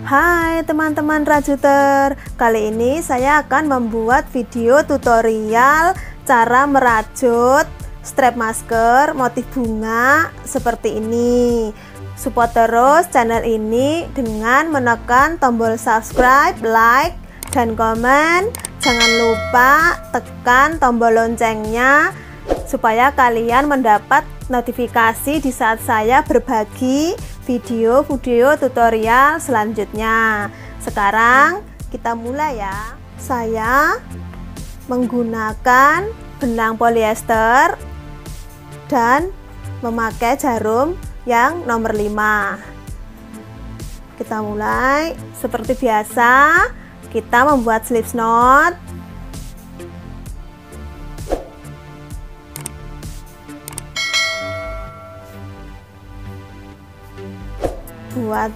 Hai teman-teman rajuter, kali ini saya akan membuat video tutorial cara merajut strap masker motif bunga seperti ini. Support terus channel ini dengan menekan tombol subscribe, like, dan komen. Jangan lupa tekan tombol loncengnya supaya kalian mendapat notifikasi di saat saya berbagi video-video tutorial selanjutnya. Sekarang kita mulai ya. Saya menggunakan benang polyester dan memakai jarum yang nomor 5. Kita mulai seperti biasa, kita membuat slip knot. Buat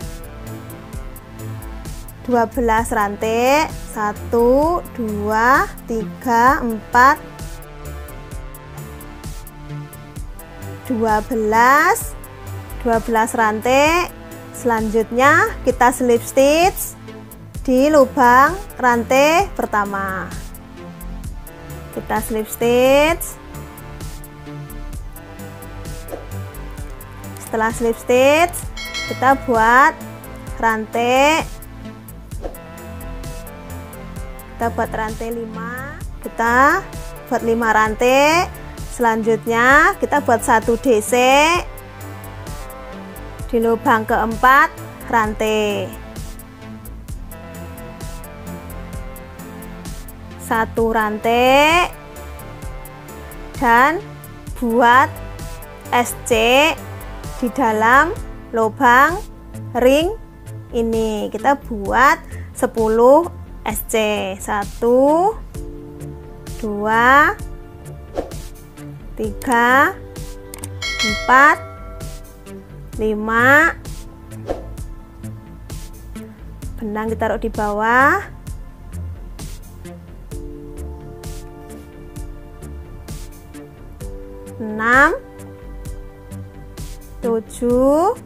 12 rantai, 1 2 3 4 12 rantai. Selanjutnya kita slip stitch di lubang rantai pertama. Kita slip stitch. Setelah slip stitch, kita buat rantai. Kita buat rantai 5. Kita buat 5 rantai. Selanjutnya kita buat 1 DC di lubang keempat rantai. 1 rantai dan buat SC di dalam lubang ring ini. Kita buat 10 SC. 1 2 3 4 5. Benang kita taruh di bawah. 6 7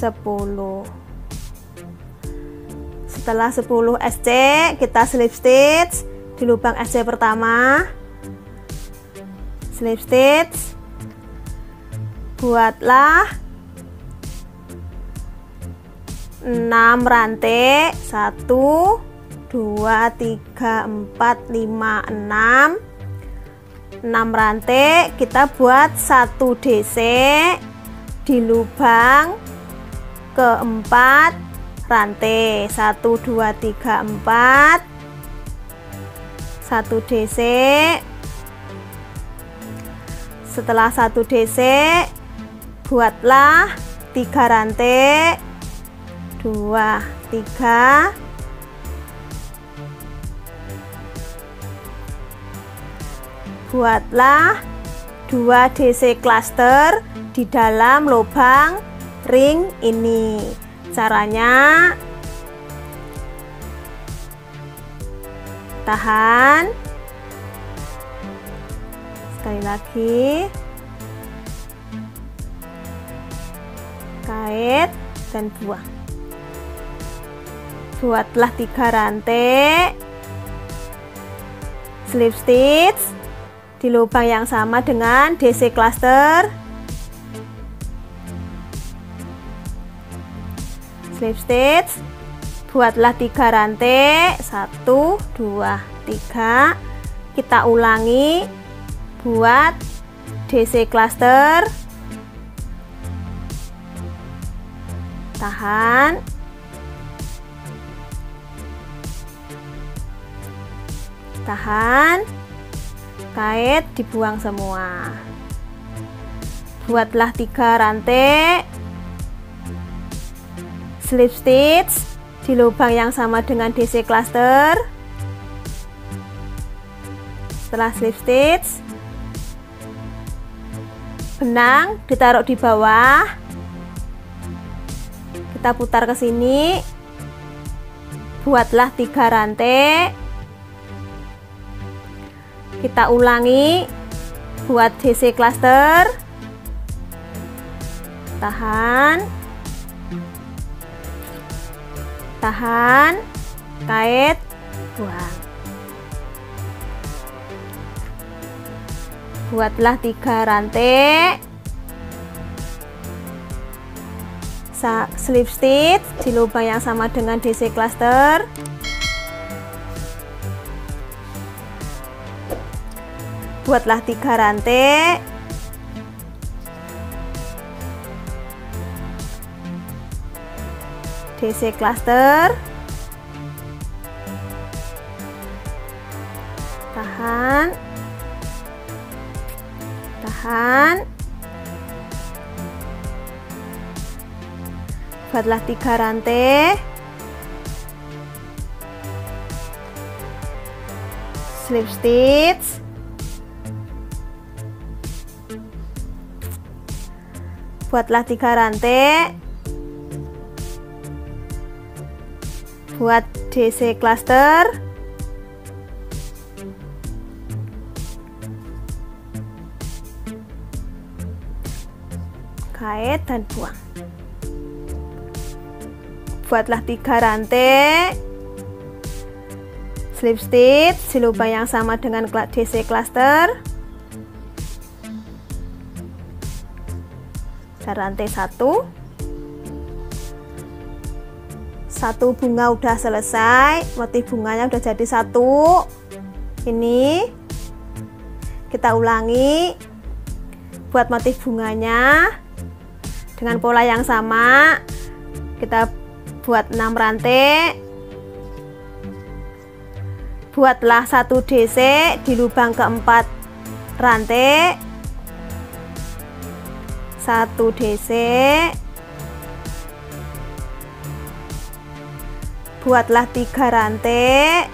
10. Setelah 10 SC, kita slip stitch di lubang SC pertama. Slip stitch. Buatlah 6 rantai. 1 2 3 4 5 6. 6 rantai. Kita buat 1 DC di lubang keempat rantai. 1 2 3 4. 1 DC. Setelah 1 DC, buatlah 3 rantai. 2 3. Buatlah 2 DC cluster di dalam lubang ring ini. Caranya, tahan, sekali lagi, kait dan buang. Buatlah 3 rantai, slip stitch di lubang yang sama dengan DC cluster. Slip stitch. Buatlah 3 rantai. 1 2 3. Kita ulangi. Buat DC cluster. Tahan. Tahan. Kait, dibuang semua. Buatlah 3 rantai. Slip stitch di lubang yang sama dengan DC cluster. Setelah slip stitch, benang ditaruh di bawah. Kita putar ke sini. Buatlah 3 rantai. Kita ulangi. Buat DC cluster. tahan, tahan, kait, buang. Buatlah 3 rantai slip stitch di lubang yang sama dengan DC cluster. Buatlah 3 rantai DC cluster. Tahan, tahan. Buatlah 3 rantai slip stitch. Buatlah 3 rantai buat DC cluster. Kait dan buang. Buatlah 3 rantai slip stitch di lubang yang sama dengan DC cluster. Dan rantai 1. Satu bunga udah selesai, motif bunganya udah jadi 1. Ini kita ulangi buat motif bunganya dengan pola yang sama. Kita buat 6 rantai. Buatlah 1 DC di lubang keempat rantai, 1 DC. Buatlah 3 rantai.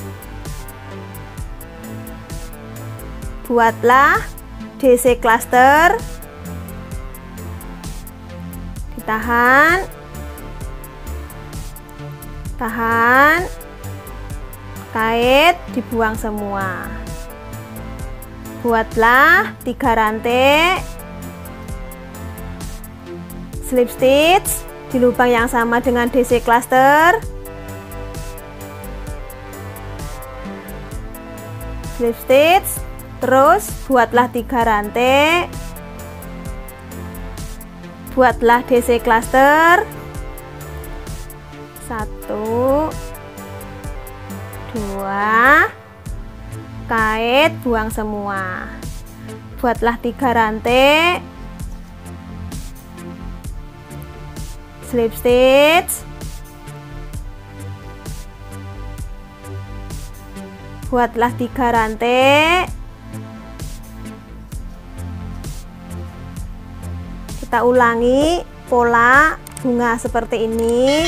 Buatlah DC cluster. Ditahan, tahan, kait, dibuang semua. Buatlah 3 rantai slip stitch di lubang yang sama dengan DC cluster. Slip stitch, terus buatlah 3 rantai. Buatlah DC cluster. 1, 2, kait, buang semua. Buatlah 3 rantai slip stitch. Buatlah 3 rantai. Kita ulangi pola bunga seperti ini.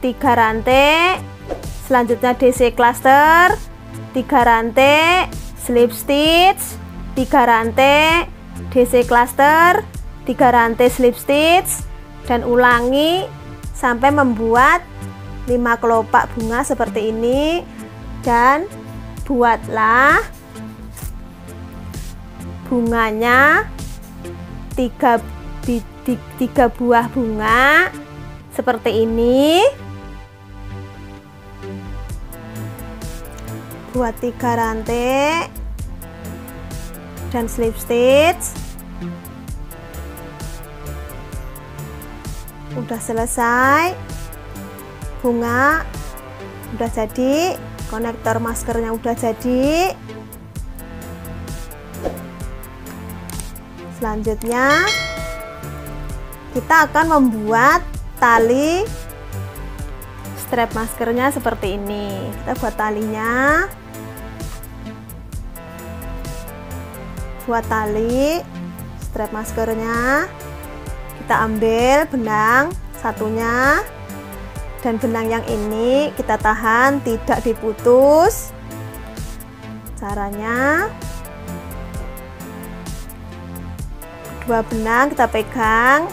3 rantai, selanjutnya DC cluster, 3 rantai slip stitch, 3 rantai DC cluster, 3 rantai slip stitch, dan ulangi sampai membuat 5 kelopak bunga seperti ini. Dan buatlah bunganya 3 buah bunga seperti ini. Buat 3 rantai dan slip stitch. Udah selesai, bunga udah jadi, konektor maskernya udah jadi. Selanjutnya kita akan membuat tali strap maskernya seperti ini. Kita buat talinya. Buat tali strap maskernya, kita ambil benang satunya, dan benang yang ini kita tahan tidak diputus. Caranya, kedua benang kita pegang,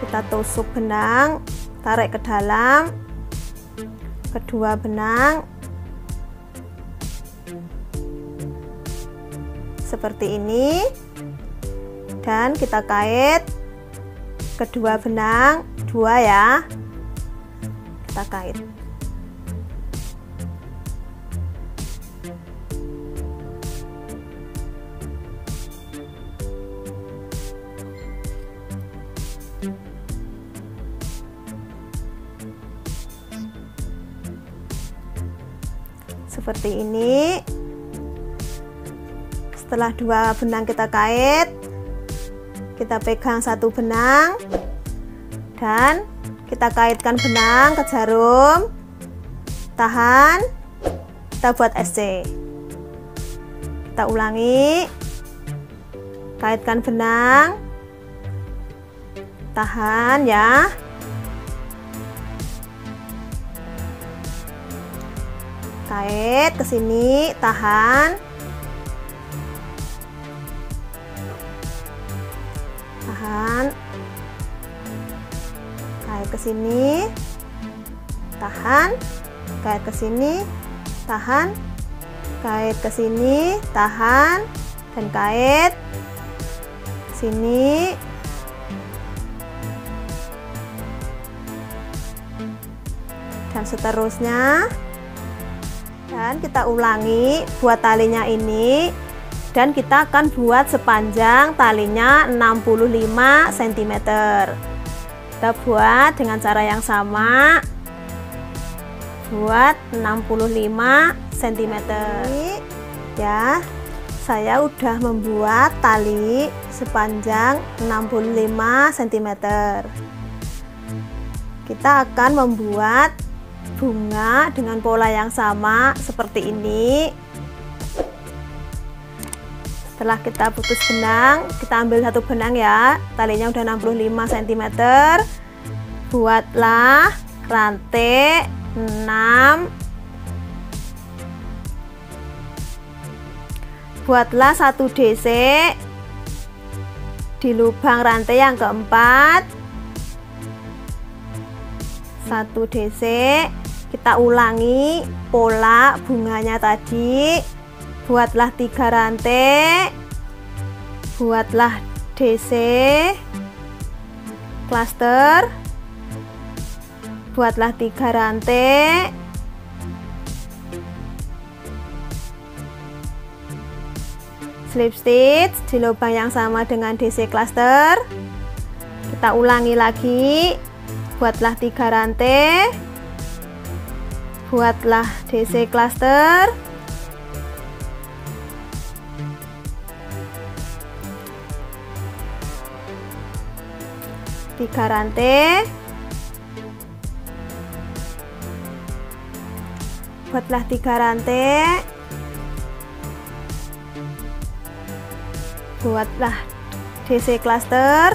kita tusuk benang, tarik ke dalam, kedua benang seperti ini, dan kita kait kedua benang, dua ya, kita kait. Seperti ini. Setelah dua benang kita kait, kita pegang satu benang dan kita kaitkan benang ke jarum, tahan, kita buat SC. Kita ulangi, kaitkan benang, tahan ya, kait ke sini, tahan, tahan, kait ke sini, tahan, kait ke sini, tahan, kait ke sini, tahan, dan kait sini, dan seterusnya. Dan kita ulangi buat talinya ini, dan kita akan buat sepanjang talinya 65 cm. Kita buat dengan cara yang sama, buat 65 cm ya. Saya udah membuat tali sepanjang 65 cm. Kita akan membuat bunga dengan pola yang sama seperti ini. Setelah kita putus benang, kita ambil satu benang ya, talinya udah 65 cm. Buatlah rantai 6, buatlah 1 DC di lubang rantai yang keempat, 1 DC. Kita ulangi pola bunganya tadi, buatlah 3 rantai, buatlah DC cluster, buatlah 3 rantai, slip stitch di lubang yang sama dengan DC cluster. Kita ulangi lagi, buatlah 3 rantai, buatlah DC cluster, tiga rantai, buatlah 3 rantai, buatlah DC cluster,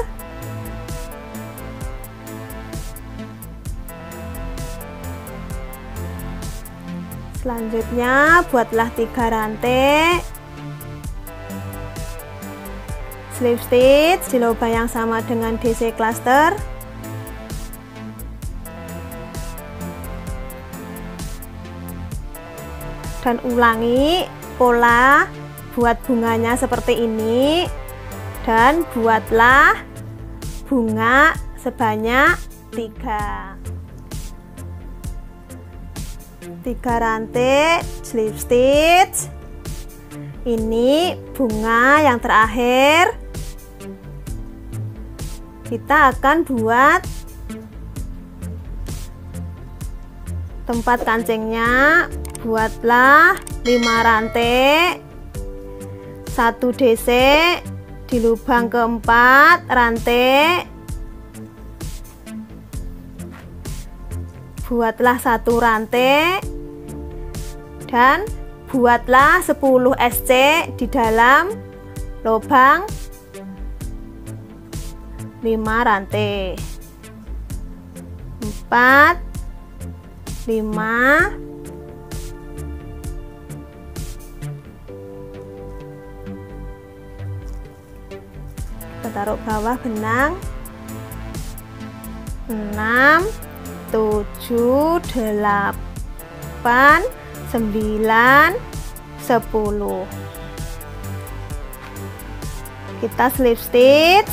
selanjutnya buatlah 3 rantai, slip stitch di lubang yang sama dengan DC cluster, dan ulangi pola buat bunganya seperti ini, dan buatlah bunga sebanyak 3 rantai slip stitch. Ini bunga yang terakhir. Kita akan buat tempat kancingnya. Buatlah 5 rantai, 1 DC di lubang keempat rantai, buatlah 1 rantai, dan buatlah 10 SC di dalam lubang 5 rantai, 4, 5, kita taruh bawah benang, 6, 7, 8, 9, 10. kita slip stitch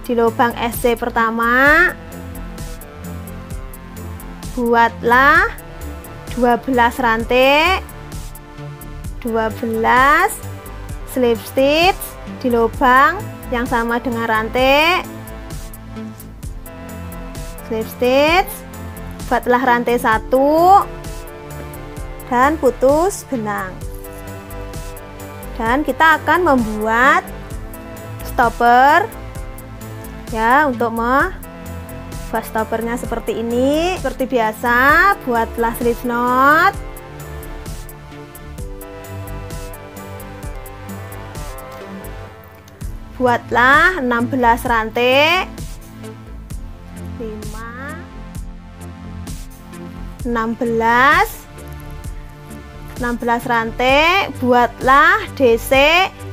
di lubang SC pertama. Buatlah 12 rantai, 12 slip stitch di lubang yang sama dengan rantai, slip stitch, buatlah rantai 1 dan putus benang. Dan kita akan membuat stopper ya, untuk membuat stoppernya seperti ini. Seperti biasa, buatlah slip knot. Buatlah 16 rantai, 5, 16 rantai. Buatlah DC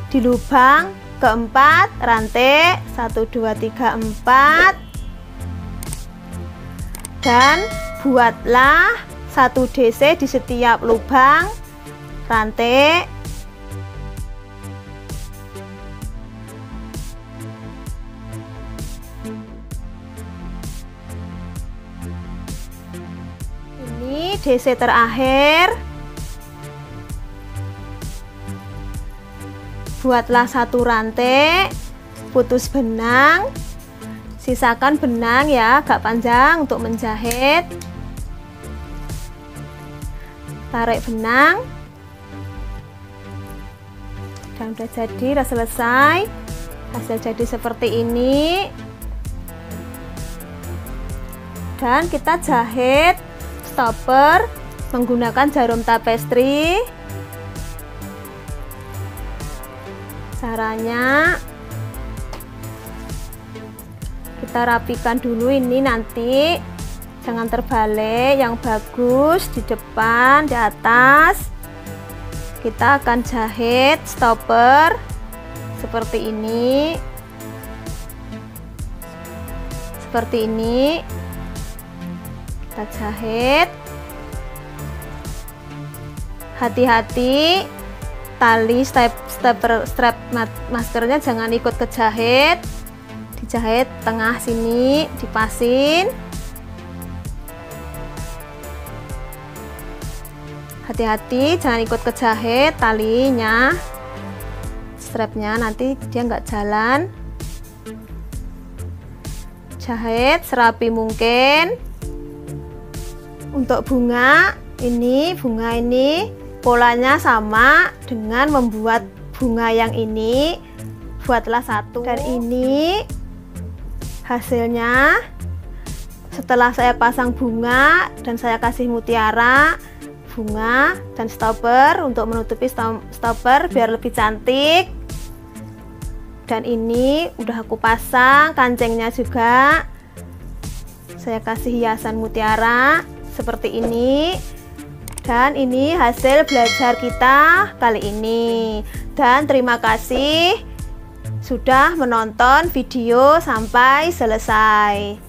di lubang keempat, rantai 1 2 3 4, dan buatlah 1 DC di setiap lubang rantai. Ini DC terakhir. Buatlah 1 rantai, putus benang, sisakan benang ya agak panjang untuk menjahit. Tarik benang dan udah jadi, udah selesai. Hasil jadi seperti ini. Dan kita jahit stopper menggunakan jarum tapestri. Caranya kita rapikan dulu ini, nanti jangan terbalik, yang bagus di depan, di atas. Kita akan jahit stopper seperti ini, seperti ini. Kita jahit, hati-hati tali strap maskernya jangan ikut kejahit. Dijahit tengah sini, dipasin. Hati-hati jangan ikut kejahit talinya, strapnya, nanti dia nggak jalan. Jahit serapi mungkin. Untuk bunga ini polanya sama dengan membuat bunga yang ini. Buatlah 1, dan ini hasilnya setelah saya pasang bunga dan saya kasih mutiara, bunga dan stopper untuk menutupi stopper biar lebih cantik. Dan ini udah aku pasang kancingnya juga, saya kasih hiasan mutiara seperti ini. Dan ini hasil belajar kita kali ini. Dan terima kasih sudah menonton video sampai selesai.